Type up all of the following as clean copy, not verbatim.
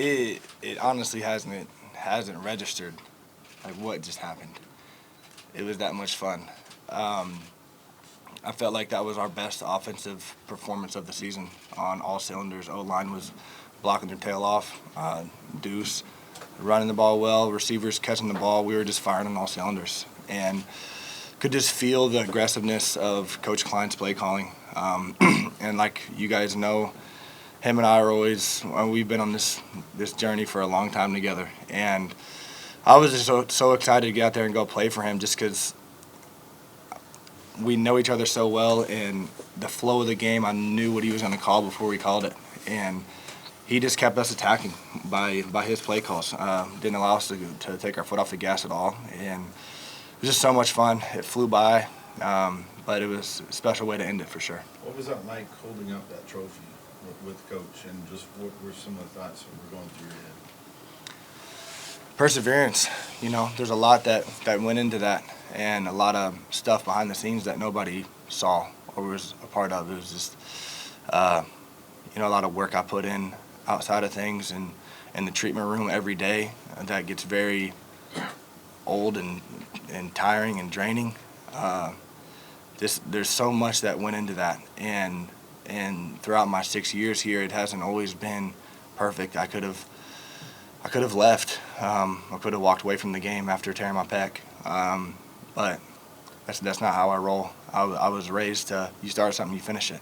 It honestly hasn't registered like what just happened. It was that much fun. I felt like that was our best offensive performance of the season on all cylinders. O-line was blocking their tail off. Deuce running the ball well. Receivers catching the ball. We were just firing on all cylinders. And could just feel the aggressiveness of Coach Klein's play calling. And like you guys know, him and I are always, we've been on this journey for a long time together. And I was just so excited to get out there and go play for him just because we know each other so well, and the flow of the game, I knew what he was going to call before we called it. And he just kept us attacking by his play calls. Didn't allow us to take our foot off the gas at all. And it was just so much fun. It flew by, but it was a special way to end it for sure. What was that like holding up that trophy with Coach, and just what were some of the thoughts that were going through your head? Perseverance. There's a lot that went into that, and a lot of stuff behind the scenes that nobody saw or was a part of. It was just, a lot of work I put in outside of things and in the treatment room every day. That gets very old and tiring and draining. There's so much that went into that, and throughout my 6 years here, it hasn't always been perfect. I could have left. I could have walked away from the game after tearing my pec. But that's not how I roll. I was raised to, you start something, you finish it,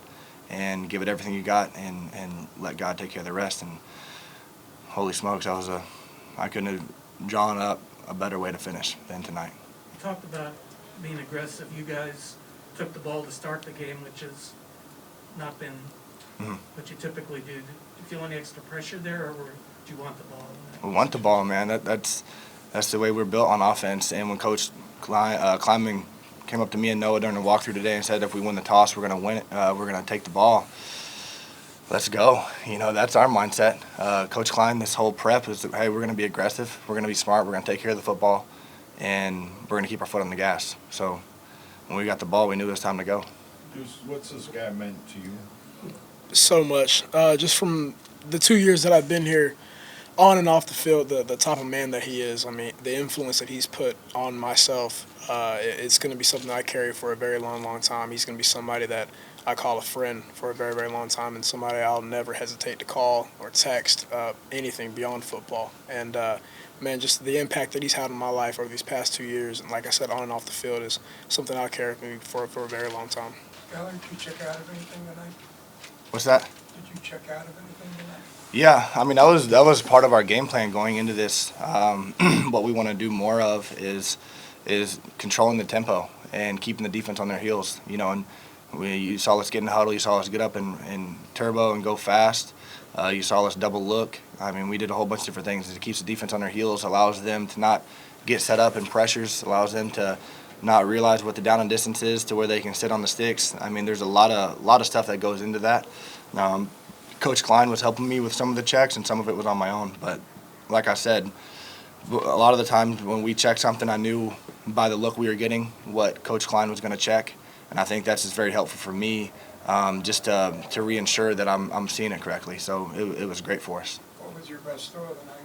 and give it everything you got, and let God take care of the rest. And holy smokes, I couldn't have drawn up a better way to finish than tonight. You talked about being aggressive. You guys took the ball to start the game, which has not been what you typically do. Did you feel any extra pressure there, or do you want the ball? We want the ball, man. That's the way we're built on offense. And when Coach Kleinman came up to me and Noah during the walkthrough today and said, if we win the toss, we're going to win it. We're going to take the ball. Let's go. That's our mindset. Coach Klein, this whole prep is, hey, we're going to be aggressive. We're going to be smart. We're going to take care of the football, and we're going to keep our foot on the gas. So when we got the ball, we knew it was time to go. Deuce, what's this guy meant to you? So much. Just from the 2 years that I've been here, on and off the field, the type of man that he is, I mean, the influence that he's put on myself, it's going to be something that I carry for a very long, long time. He's going to be somebody that I call a friend for a very, very long time, and somebody I'll never hesitate to call or text anything beyond football. And, man, just the impact that he's had on my life over these past 2 years, and like I said, on and off the field, is something I'll carry with me for a very long time. Skylar, did you check out of anything tonight? What's that? Did you check out of anything tonight? Yeah, I mean, that was part of our game plan going into this. What we want to do more of is controlling the tempo and keeping the defense on their heels. And you saw us get in the huddle. You saw us get up and turbo and go fast. You saw us double look. I mean, we did a whole bunch of different things. It keeps the defense on their heels, allows them to not get set up in pressures, allows them to not realize what the down and distance is to where they can sit on the sticks. I mean, there's a lot of stuff that goes into that. Coach Klein was helping me with some of the checks, and some of it was on my own. But like I said, a lot of the times when we checked something, I knew by the look we were getting what Coach Klein was going to check, and I think that's just very helpful for me, just to reassure that I'm seeing it correctly. So it was great for us. What was your best throw of the night?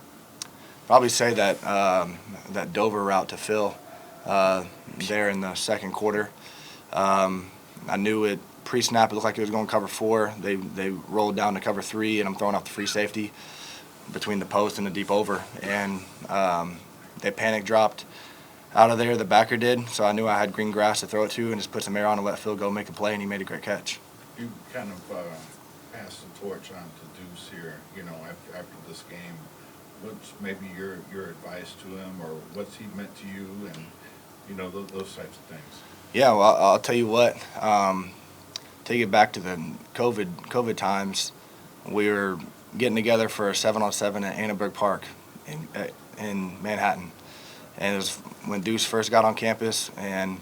Probably say that Dover route to Phil there in the second quarter. I knew it. Pre-snap, it looked like it was going to cover 4. They rolled down to cover 3, and I'm throwing off the free safety between the post and the deep over. And they panic dropped out of there, the backer did, so I knew I had green grass to throw it to and just put some air on and let Phil go make a play, and he made a great catch. You kind of passed the torch on to Deuce here, after this game. What's maybe your advice to him, or what's he meant to you, and, those types of things? Yeah, well, I'll tell you what. Take it back to the COVID times, we were getting together for a 7-on-7 at Annenberg Park in Manhattan. And it was when Deuce first got on campus, and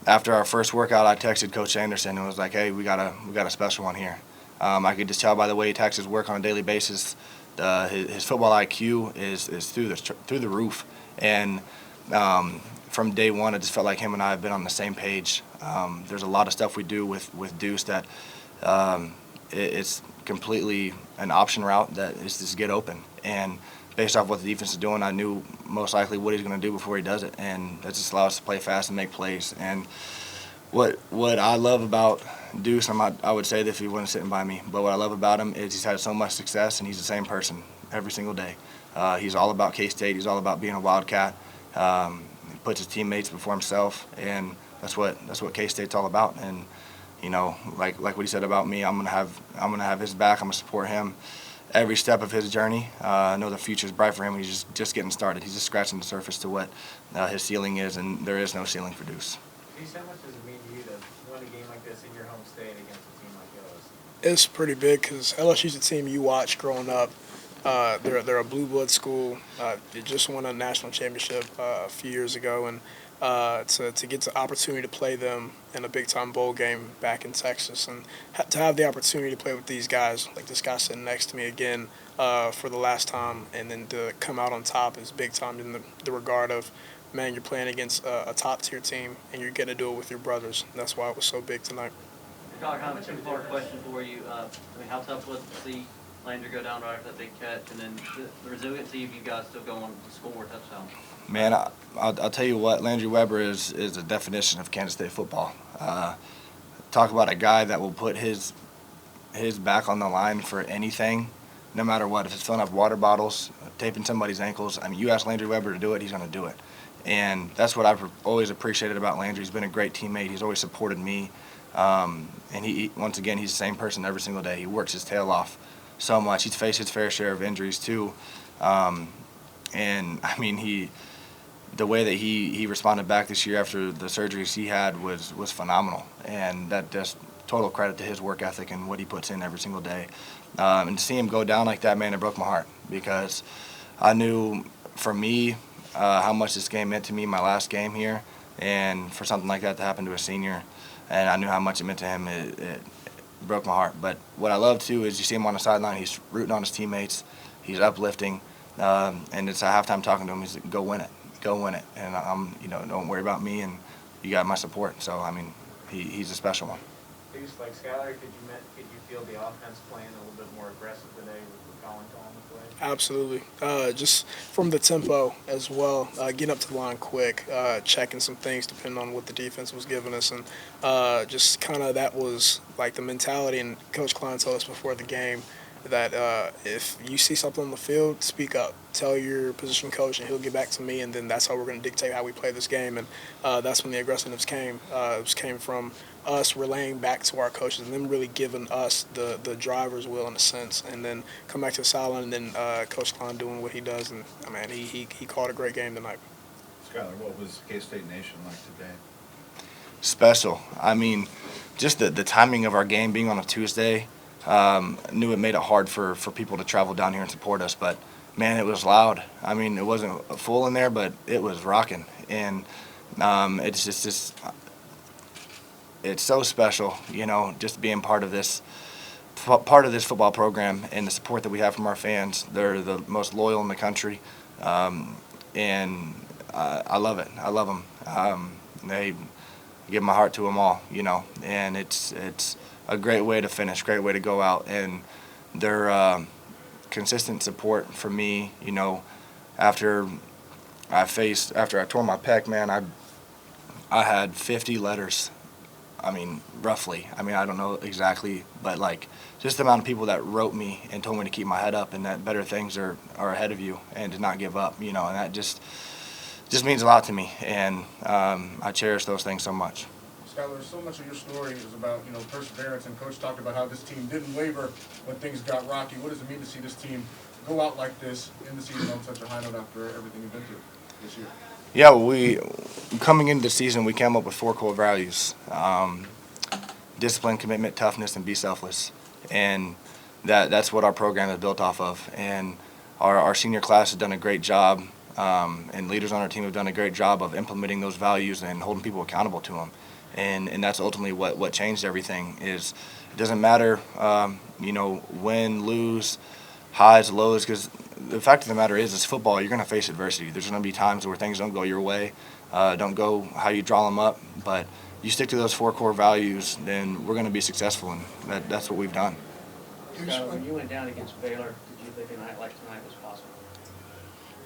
after our first workout, I texted Coach Anderson and was like, hey, we got a special one here. I could just tell by the way he attacks his work on a daily basis, his football IQ is through the roof. And from day one, I just felt like him and I have been on the same page. There's a lot of stuff we do with Deuce that it's completely an option route that is just get open. And based off what the defense is doing, I knew most likely what he's going to do before he does it, and that just allows us to play fast and make plays. And what I love about Deuce, I would say this if he wasn't sitting by me, but what I love about him is he's had so much success, and he's the same person every single day. He's all about K-State. He's all about being a Wildcat. He puts his teammates before himself, and that's what K-State's all about. And you know, like what he said about me, I'm gonna have his back. I'm gonna support him every step of his journey. I know the future is bright for him. He's just getting started. He's just scratching the surface to what his ceiling is, and there is no ceiling for Deuce. Deuce, how much does it mean to you to win a game like this in your home state against a team like LSU? It's pretty big because LSU's a team you watch growing up. They're a blue blood school. They just won a national championship a few years ago, and to get the opportunity to play them in a big-time bowl game back in Texas, and to have the opportunity to play with these guys, like this guy sitting next to me again for the last time, and then to come out on top is big time in the regard of, man, you're playing against a top-tier team, and you're getting to do it with your brothers. And that's why it was so big tonight. Doc, I have a two-part question for you. How tough was it to see Landry go down right after that big catch, and then the resiliency of you guys still going to score touchdowns? Man, I'll tell you what, Landry Weber is a definition of Kansas State football. Talk about a guy that will put his back on the line for anything, no matter what. If it's filling up water bottles, taping somebody's ankles, I mean, you ask Landry Weber to do it, he's going to do it. And that's what I've always appreciated about Landry. He's been a great teammate. He's always supported me. And he once again, he's the same person every single day. He works his tail off so much. He's faced his fair share of injuries too. And I mean, the way that he responded back this year after the surgeries he had was phenomenal. And that just total credit to his work ethic and what he puts in every single day. And to see him go down like that, man, it broke my heart, because I knew for me how much this game meant to me, my last game here, and for something like that to happen to a senior, and I knew how much it meant to him, it broke my heart. But what I love too is you see him on the sideline, he's rooting on his teammates, he's uplifting, and it's a halftime talking to him, he's like, go win it, and I'm, don't worry about me, and you got my support. So I mean, he's a special one. Deuce, like Skylar, could you feel the offense playing a little bit more aggressive today with Colin calling the play? Absolutely. Just from the tempo as well, getting up to the line quick, checking some things depending on what the defense was giving us, and just kind of that was like the mentality. And Coach Klein told us before the game that if you see something on the field, speak up. Tell your position coach, and he'll get back to me, and then that's how we're going to dictate how we play this game. And that's when the aggressiveness came. It came from us relaying back to our coaches and them really giving us the driver's wheel in a sense, and then come back to the sideline, and then Coach Klein doing what he does. And, man, he called a great game tonight. Skylar, what was K-State Nation like today? Special. I mean, just the timing of our game being on a Tuesday, knew it made it hard for people to travel down here and support us, but man, it was loud. I mean, it wasn't full in there, but it was rocking, and it's just it's so special, just being part of this football program and the support that we have from our fans. They're the most loyal in the country, and I love it. I love them. They give my heart to them all, and it's a great way to finish, great way to go out, and their consistent support for me, after I tore my pec, man, I had 50 letters. I mean, roughly. I mean, I don't know exactly, but just the amount of people that wrote me and told me to keep my head up and that better things are ahead of you and to not give up, and that just means a lot to me, and I cherish those things so much. Skylar, so much of your story is about, perseverance, and Coach talked about how this team didn't waver when things got rocky. What does it mean to see this team go out like this in the season on such a high note after everything you've been through this year? Yeah, coming into the season, we came up with 4 core values: discipline, commitment, toughness, and be selfless. And that's what our program is built off of. And our senior class has done a great job, and leaders on our team have done a great job of implementing those values and holding people accountable to them. And that's ultimately what changed everything. Is it doesn't matter, win, lose, highs, lows, because the fact of the matter is football, you're going to face adversity. There's going to be times where things don't go your way, don't go how you draw them up, but you stick to those 4 core values, then we're going to be successful, and that's what we've done. Skylar, when you went down against Baylor, did you think a night like tonight was possible?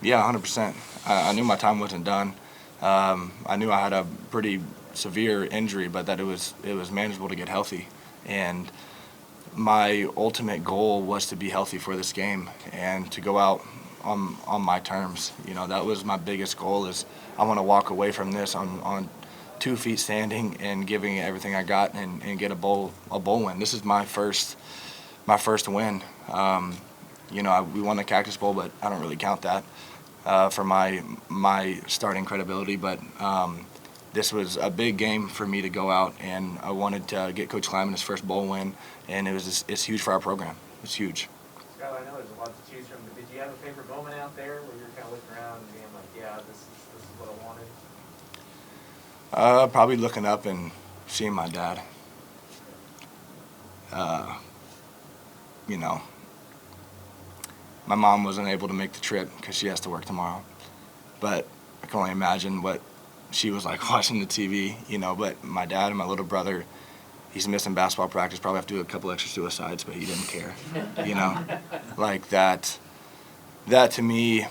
Yeah, 100%. I knew my time wasn't done. I knew I had a pretty severe injury, but that it was manageable to get healthy. And my ultimate goal was to be healthy for this game and to go out on my terms. You know, that was my biggest goal. Is I want to walk away from this on 2 feet standing and giving it everything I got and get a bowl win. This is my first win. You know, we won the Cactus Bowl, but I don't really count that for my starting credibility. But this was a big game for me to go out, and I wanted to get Coach Kleiman his first bowl win, and it's huge for our program. It's huge. Skylar, I know there's a lot to choose from, but did you have a favorite moment out there where you were kind of looking around and being like, yeah, this is what I wanted? Probably looking up and seeing my dad. You know, my mom wasn't able to make the trip because she has to work tomorrow. But I can only imagine what she was like watching the TV, you know. But my dad and my little brother, he's missing basketball practice, probably have to do a couple extra suicides, but he didn't care, you know. Like that to me,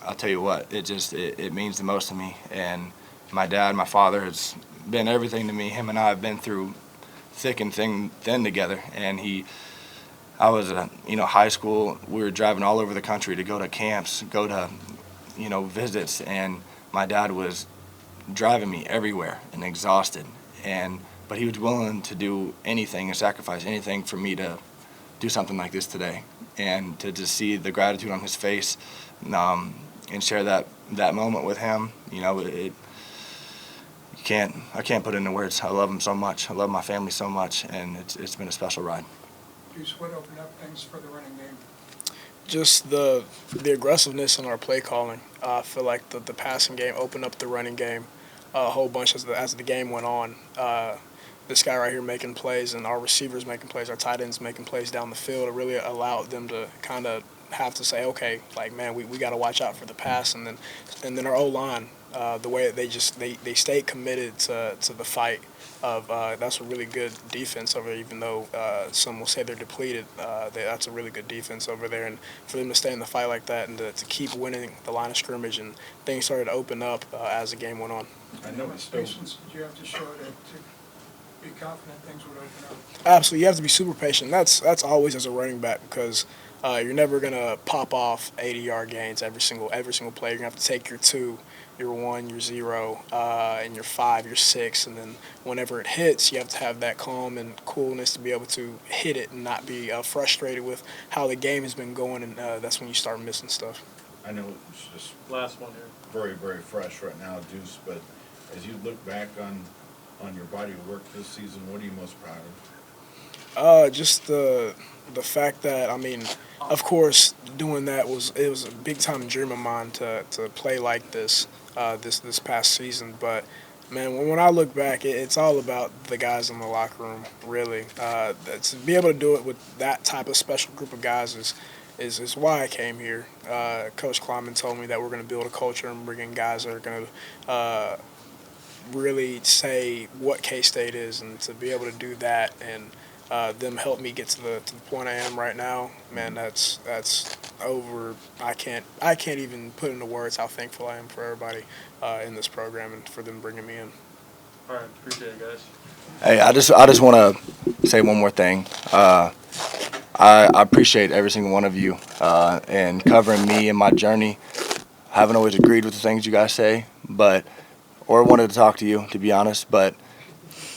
I'll tell you what, it means the most to me. And my dad, my father, has been everything to me. Him and I have been through thick and thin together. And I was high school. We were driving all over the country to go to camps, go to, visits, and my dad was driving me everywhere and exhausted. But he was willing to do anything and sacrifice anything for me to do something like this today, and to just see the gratitude on his face, and share that moment with him. I can't put it into words. I love him so much. I love my family so much, and it's been a special ride. Deuce, what opened up things for the running game? Just the aggressiveness in our play calling. I feel like the passing game opened up the running game a whole bunch as the game went on. This guy right here making plays, and our receivers making plays, our tight ends making plays down the field. It really allowed them to kind of have to say, okay, like, man, we got to watch out for the pass. And then our O-line, the way they stayed committed to the fight of that's a really good defense over there, even though some will say they're depleted. That's a really good defense over there. And for them to stay in the fight like that and to keep winning the line of scrimmage, and things started to open up as the game went on. I know What patience did you have to show to be confident things would open up? Absolutely, you have to be super patient. That's always as a running back, because you're never gonna pop off 80-yard gains every single play. You're gonna have to take your 2, your 1, your 0, and your 5, your 6, and then whenever it hits, you have to have that calm and coolness to be able to hit it and not be frustrated with how the game has been going. And that's when you start missing stuff. I know it's just Last one here. very, very fresh right now, Deuce, but as you look back on your body of work this season, what are you most proud of? Just the fact that, I mean, of course, doing that was a big time dream of mine to play like this this past season. But man, when I look back, it's all about the guys in the locker room. Really, to be able to do it with that type of special group of guys is why I came here. Coach Kleiman told me that we're going to build a culture and bring in guys that are going to really say what K-State is, and to be able to do that and them help me get to the point I am right now, man, that's over. I can't even put into words how thankful I am for everybody in this program and for them bringing me in. All right, appreciate it, guys. Hey, I just want to say one more thing. I appreciate every single one of you and covering me and my journey. I haven't always agreed with the things you guys say, or wanted to talk to you, to be honest. But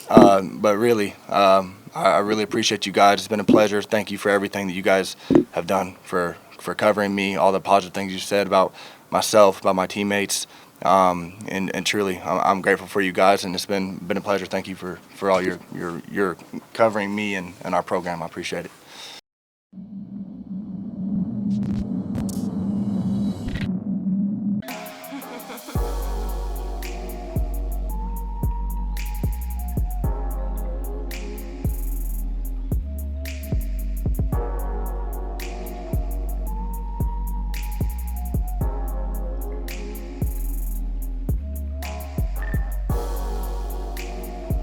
really, I really appreciate you guys. It's been a pleasure. Thank you for everything that you guys have done for covering me, all the positive things you said about myself, about my teammates. And truly, I'm grateful for you guys, and it's been a pleasure. Thank you for all your covering me and our program. I appreciate it.